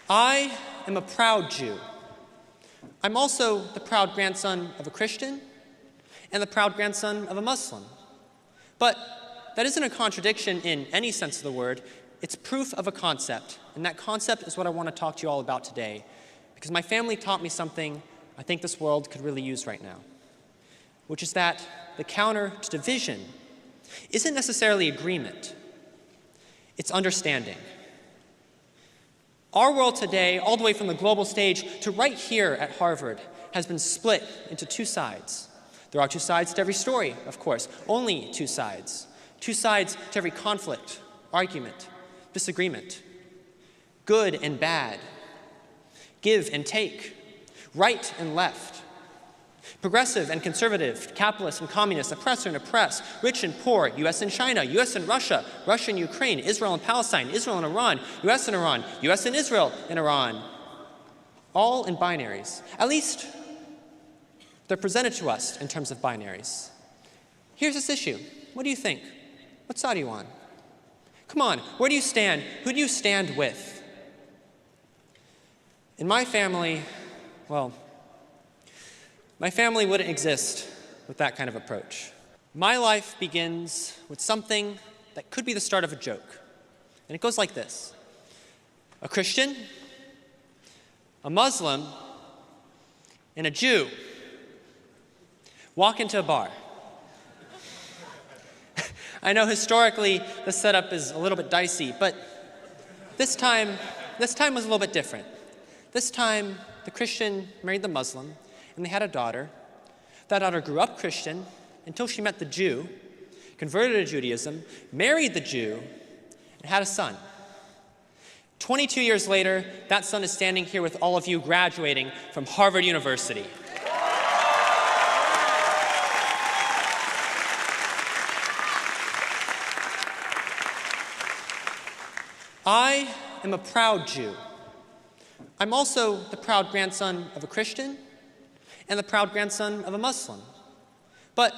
I am a proud Jew. I'm also the proud grandson of a Christian and the proud grandson of a Muslim. But that isn't a contradiction in any sense of the word. It's proof of a concept, and that concept is what I want to talk to you all about today, because my family taught me something I think this world could really use right now, which is that the counter to division isn't necessarily agreement, it's understanding. Our world today, all the way from the global stage to right here at Harvard, has been split into two sides. There are two sides to every story, of course, only two sides. Two sides to every conflict, argument, disagreement, good and bad, give and take, right and left, progressive and conservative, capitalist and communist, oppressor and oppressed, rich and poor, US and China, US and Russia, Russia and Ukraine, Israel and Palestine, Israel and Iran, US and Iran, US and Israel and Iran, all in binaries. At least they're presented to us in terms of binaries. Here's this issue. What do you think? What side are you on? Come on, where do you stand? Who do you stand with? In my family, well, my family wouldn't exist with that kind of approach. My life begins with something that could be the start of a joke. And it goes like this. A Christian, a Muslim, and a Jew walk into a bar. I know historically the setup is a little bit dicey, but this time was a little bit different. This time, the Christian married the Muslim, and they had a daughter. That daughter grew up Christian until she met the Jew, converted to Judaism, married the Jew, and had a son. 22 years later, that son is standing here with all of you graduating from Harvard University. I am a proud Jew. I'm also the proud grandson of a Christian and the proud grandson of a Muslim. But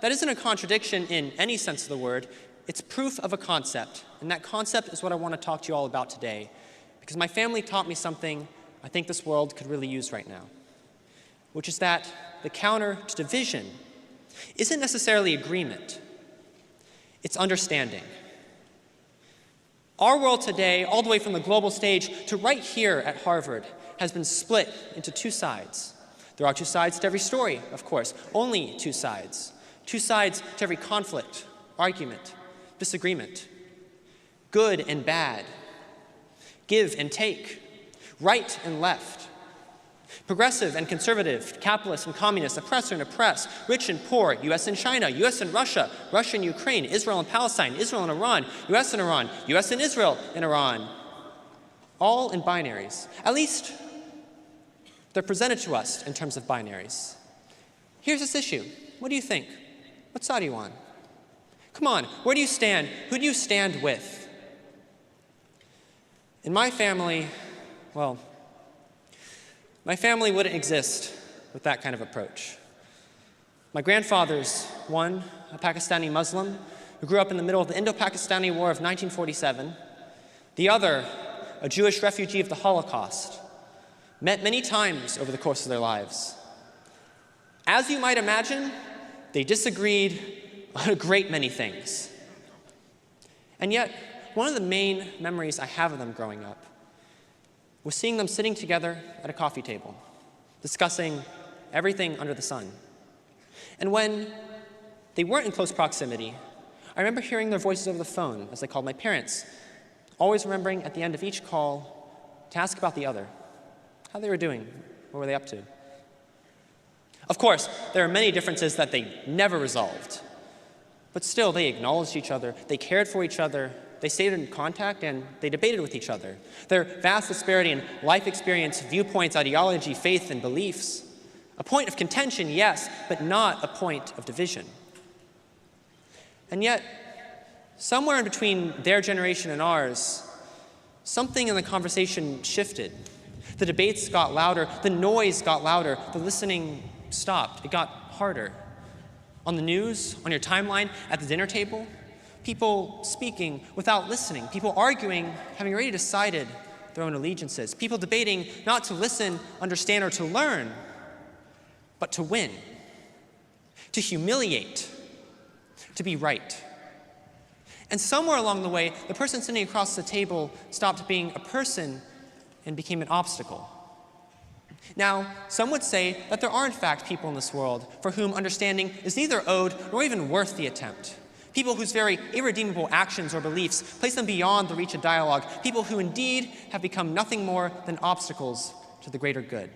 that isn't a contradiction in any sense of the word. It's proof of a concept, and that concept is what I want to talk to you all about today, because my family taught me something I think this world could really use right now, which is that the counter to division isn't necessarily agreement, it's understanding. Our world today, all the way from the global stage to right here at Harvard, has been split into two sides. There are two sides to every story, of course, only two sides. Two sides to every conflict, argument, disagreement, good and bad, give and take, right and left, progressive and conservative, capitalist and communist, oppressor and oppressed, rich and poor, US and China, US and Russia, Russia and Ukraine, Israel and Palestine, Israel and Iran, US and Iran, US and Israel and Iran, all in binaries. At least they're presented to us in terms of binaries. Here's this issue. What do you think? What side are you on? Come on, where do you stand? Who do you stand with? In my family, well, my family wouldn't exist with that kind of approach. My grandfather's one, a Pakistani Muslim who grew up in the middle of the Indo-Pakistani War of 1947. The other, a Jewish refugee of the Holocaust, met many times over the course of their lives. As you might imagine, they disagreed on a great many things. And yet, one of the main memories I have of them growing up was seeing them sitting together at a coffee table, discussing everything under the sun. And when they weren't in close proximity, I remember hearing their voices over the phone as they called my parents, always remembering at the end of each call to ask about the other, how they were doing, what were they up to. Of course, there are many differences that they never resolved, but still they acknowledged each other, they cared for each other, they stayed in contact, and they debated with each other. Their vast disparity in life experience, viewpoints, ideology, faith, and beliefs. A point of contention, yes, but not a point of division. And yet, somewhere in between their generation and ours, something in the conversation shifted. The debates got louder, the noise got louder, the listening stopped. It got harder. On the news, on your timeline, at the dinner table, people speaking without listening, people arguing, having already decided their own allegiances. People debating not to listen, understand, or to learn, but to win, to humiliate, to be right. And somewhere along the way, the person sitting across the table stopped being a person and became an obstacle. Now, some would say that there are in fact people in this world for whom understanding is neither owed nor even worth the attempt. People whose very irredeemable actions or beliefs place them beyond the reach of dialogue. People who indeed have become nothing more than obstacles to the greater good.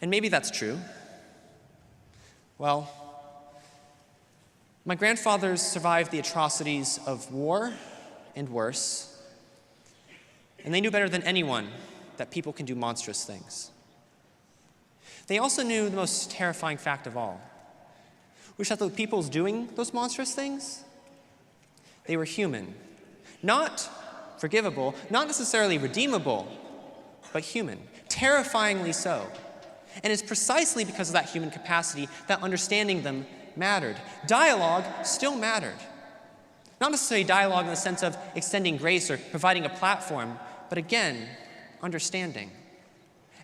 And maybe that's true. Well, my grandfathers survived the atrocities of war and worse, and they knew better than anyone that people can do monstrous things. They also knew the most terrifying fact of all, which is that the peoples doing those monstrous things, they were human. Not forgivable, not necessarily redeemable, but human, terrifyingly so. And it's precisely because of that human capacity that understanding them mattered. Dialogue still mattered. Not necessarily dialogue in the sense of extending grace or providing a platform, but again, understanding.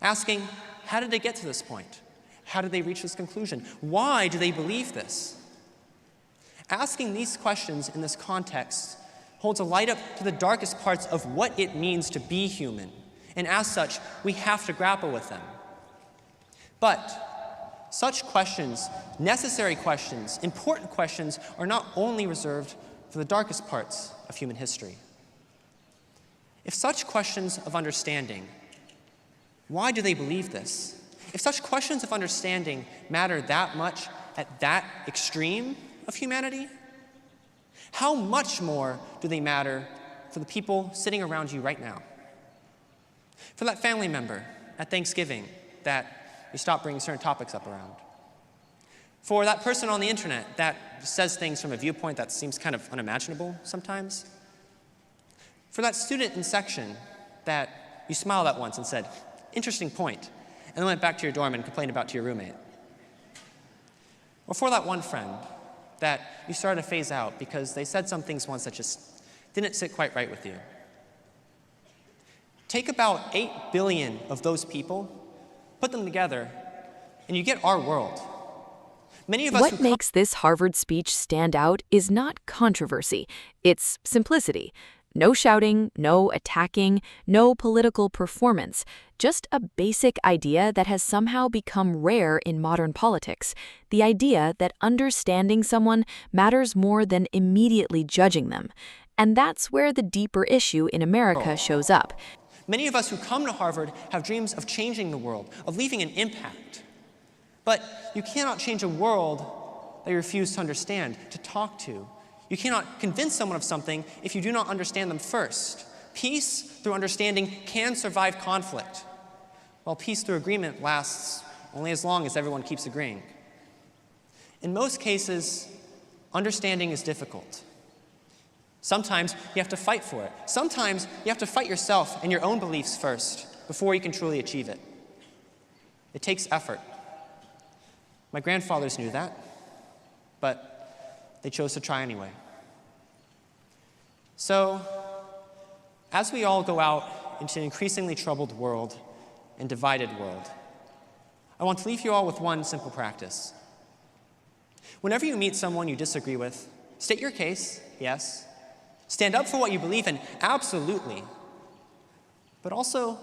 Asking, how did they get to this point? How did they reach this conclusion? Why do they believe this? Asking these questions in this context holds a light up to the darkest parts of what it means to be human. And as such, we have to grapple with them. But such questions, necessary questions, important questions, are not only reserved for the darkest parts of human history. If such questions of understanding, why do they believe this? If such questions of understanding matter that much at that extreme of humanity, how much more do they matter for the people sitting around you right now? For that family member at Thanksgiving that you stop bringing certain topics up around. For that person on the internet that says things from a viewpoint that seems kind of unimaginable sometimes. For that student in section that you smiled at once and said, interesting point, and then went back to your dorm and complained about to your roommate. Or for that one friend that you started to phase out because they said some things once that just didn't sit quite right with you. Take about 8 billion of those people, put them together, and you get our world. Many of us What makes this Harvard speech stand out is not controversy, it's simplicity. No shouting, no attacking, no political performance, just a basic idea that has somehow become rare in modern politics, the idea that understanding someone matters more than immediately judging them. And that's where the deeper issue in America shows up. Many of us who come to Harvard have dreams of changing the world, of leaving an impact. But you cannot change a world that you refuse to understand, to talk to. You cannot convince someone of something if you do not understand them first. Peace through understanding can survive conflict, while peace through agreement lasts only as long as everyone keeps agreeing. In most cases, understanding is difficult. Sometimes you have to fight for it. Sometimes you have to fight yourself and your own beliefs first before you can truly achieve it. It takes effort. My grandfathers knew that, but they chose to try anyway. So, as we all go out into an increasingly troubled world and divided world, I want to leave you all with one simple practice. Whenever you meet someone you disagree with, state your case, yes. Stand up for what you believe in, absolutely. But also,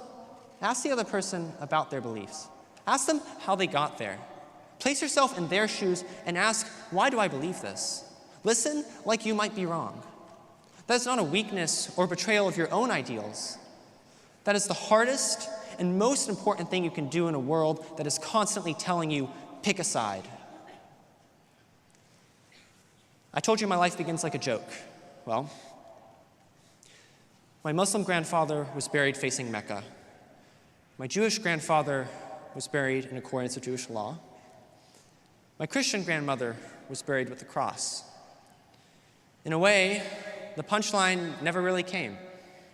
ask the other person about their beliefs. Ask them how they got there. Place yourself in their shoes and ask, why do I believe this? Listen like you might be wrong. That is not a weakness or betrayal of your own ideals. That is the hardest and most important thing you can do in a world that is constantly telling you, pick a side. I told you my life begins like a joke. Well, my Muslim grandfather was buried facing Mecca. My Jewish grandfather was buried in accordance with Jewish law. My Christian grandmother was buried with the cross. In a way, the punchline never really came.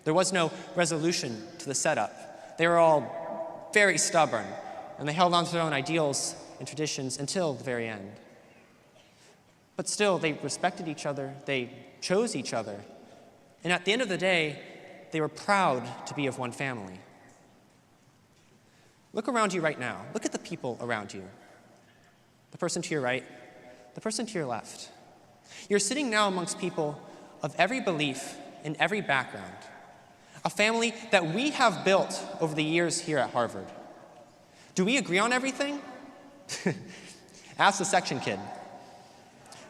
There was no resolution to the setup. They were all very stubborn, and they held on to their own ideals and traditions until the very end. But still, they respected each other, they chose each other, and at the end of the day, they were proud to be of one family. Look around you right now. Look at the people around you. The person to your right, the person to your left. You're sitting now amongst people of every belief and every background, a family that we have built over the years here at Harvard. Do we agree on everything? Ask the section kid.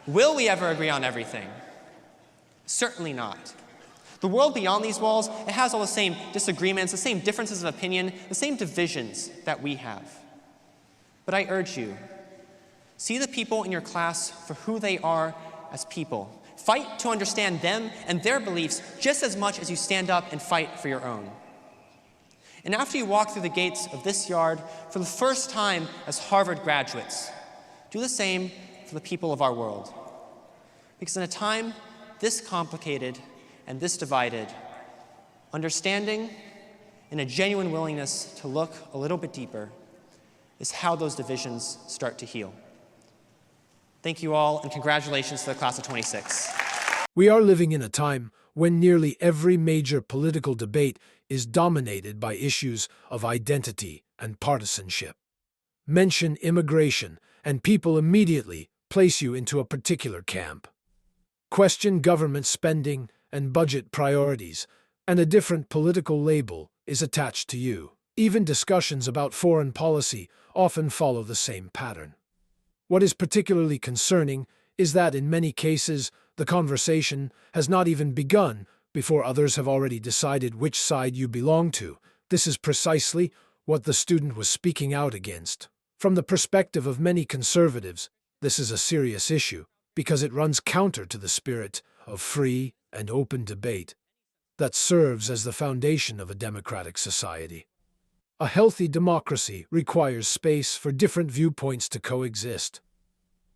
Will we ever agree on everything? Certainly not. The world beyond these walls, it has all the same disagreements, the same differences of opinion, the same divisions that we have. But I urge you, see the people in your class for who they are as people. Fight to understand them and their beliefs just as much as you stand up and fight for your own. And after you walk through the gates of this yard for the first time as Harvard graduates, do the same for the people of our world. Because in a time this complicated and this divided, understanding and a genuine willingness to look a little bit deeper is how those divisions start to heal. Thank you all, and congratulations to the class of 26. We are living in a time when nearly every major political debate is dominated by issues of identity and partisanship. Mention immigration, and people immediately place you into a particular camp. Question government spending and budget priorities, and a different political label is attached to you. Even discussions about foreign policy often follow the same pattern. What is particularly concerning is that in many cases, the conversation has not even begun before others have already decided which side you belong to. This is precisely what the student was speaking out against. From the perspective of many conservatives, this is a serious issue because it runs counter to the spirit of free and open debate that serves as the foundation of a democratic society. A healthy democracy requires space for different viewpoints to coexist.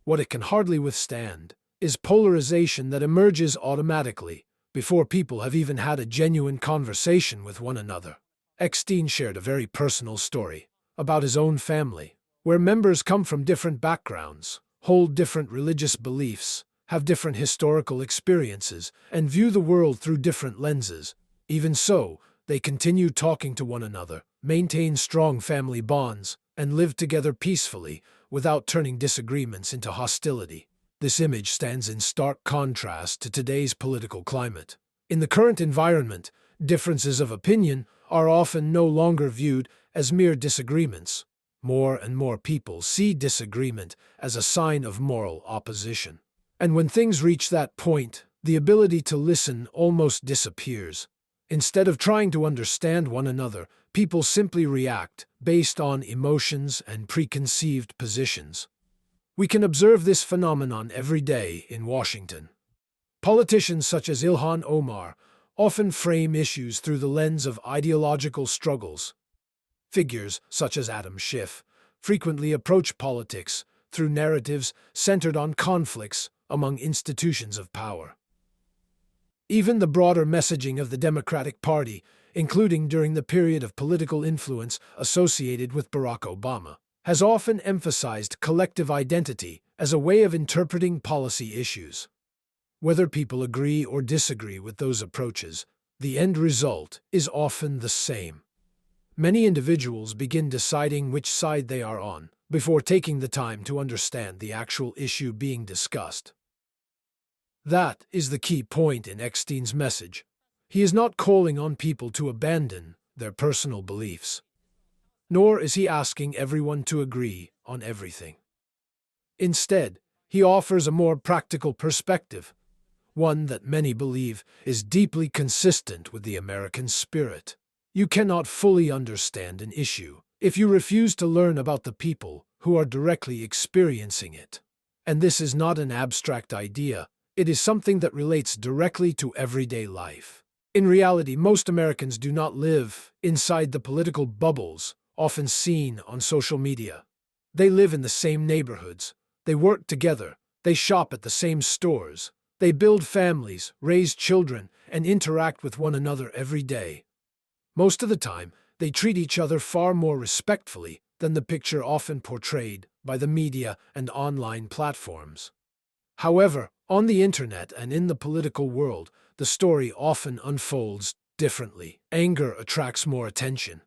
What it can hardly withstand is polarization that emerges automatically before people have even had a genuine conversation with one another. Eckstein shared a very personal story about his own family, where members come from different backgrounds, hold different religious beliefs, have different historical experiences, and view the world through different lenses. Even so, they continue talking to one another, maintain strong family bonds, and live together peacefully without turning disagreements into hostility. This image stands in stark contrast to today's political climate. In the current environment, differences of opinion are often no longer viewed as mere disagreements. More and more people see disagreement as a sign of moral opposition. And when things reach that point, the ability to listen almost disappears. Instead of trying to understand one another, people simply react based on emotions and preconceived positions. We can observe this phenomenon every day in Washington. Politicians such as Ilhan Omar often frame issues through the lens of ideological struggles. Figures such as Schiff frequently approach politics through narratives centered on conflicts among institutions of power. Even the broader messaging of the Democratic Party, including during the period of political influence associated with Barack Obama, has often emphasized collective identity as a way of interpreting policy issues. Whether people agree or disagree with those approaches, the end result is often the same. Many individuals begin deciding which side they are on before taking the time to understand the actual issue being discussed. That is the key point in Eckstein's message. He is not calling on people to abandon their personal beliefs, nor is he asking everyone to agree on everything. Instead, he offers a more practical perspective, one that many believe is deeply consistent with the American spirit. You cannot fully understand an issue if you refuse to learn about the people who are directly experiencing it. And this is not an abstract idea. It is something that relates directly to everyday life. In reality, most Americans do not live inside the political bubbles often seen on social media. They live in the same neighborhoods. They work together. They shop at the same stores. They build families, raise children, and interact with one another every day. Most of the time, they treat each other far more respectfully than the picture often portrayed by the media and online platforms. However, on the internet and in the political world, the story often unfolds differently. Anger attracts more attention.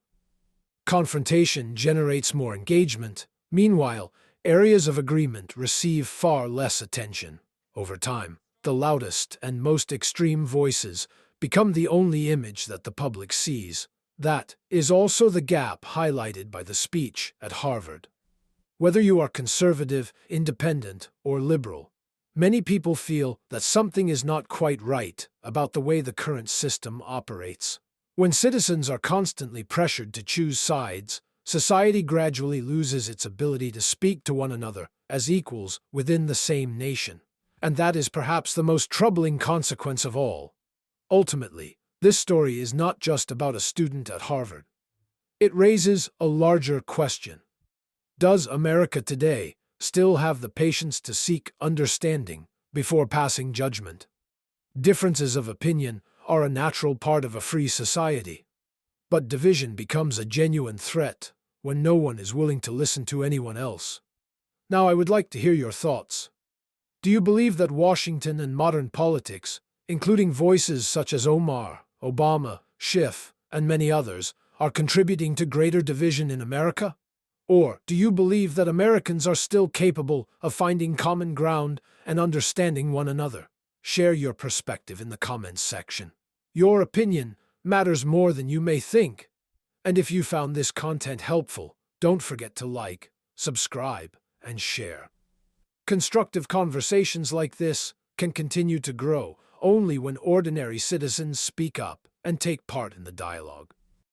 Confrontation generates more engagement. Meanwhile, areas of agreement receive far less attention. Over time, the loudest and most extreme voices become the only image that the public sees. That is also the gap highlighted by the speech at Harvard. Whether you are conservative, independent, or liberal, many people feel that something is not quite right about the way the current system operates. When citizens are constantly pressured to choose sides, society gradually loses its ability to speak to one another as equals within the same nation. And that is perhaps the most troubling consequence of all. Ultimately, this story is not just about a student at Harvard. It raises a larger question. Does America today still have the patience to seek understanding before passing judgment? Differences of opinion are a natural part of a free society. But division becomes a genuine threat when no one is willing to listen to anyone else. Now, I would like to hear your thoughts. Do you believe that Washington and modern politics, including voices such as Omar, Obama, Schiff, and many others, are contributing to greater division in America? Or do you believe that Americans are still capable of finding common ground and understanding one another? Share your perspective in the comments section. Your opinion matters more than you may think. And if you found this content helpful, don't forget to like, subscribe, and share. Constructive conversations like this can continue to grow only when ordinary citizens speak up and take part in the dialogue.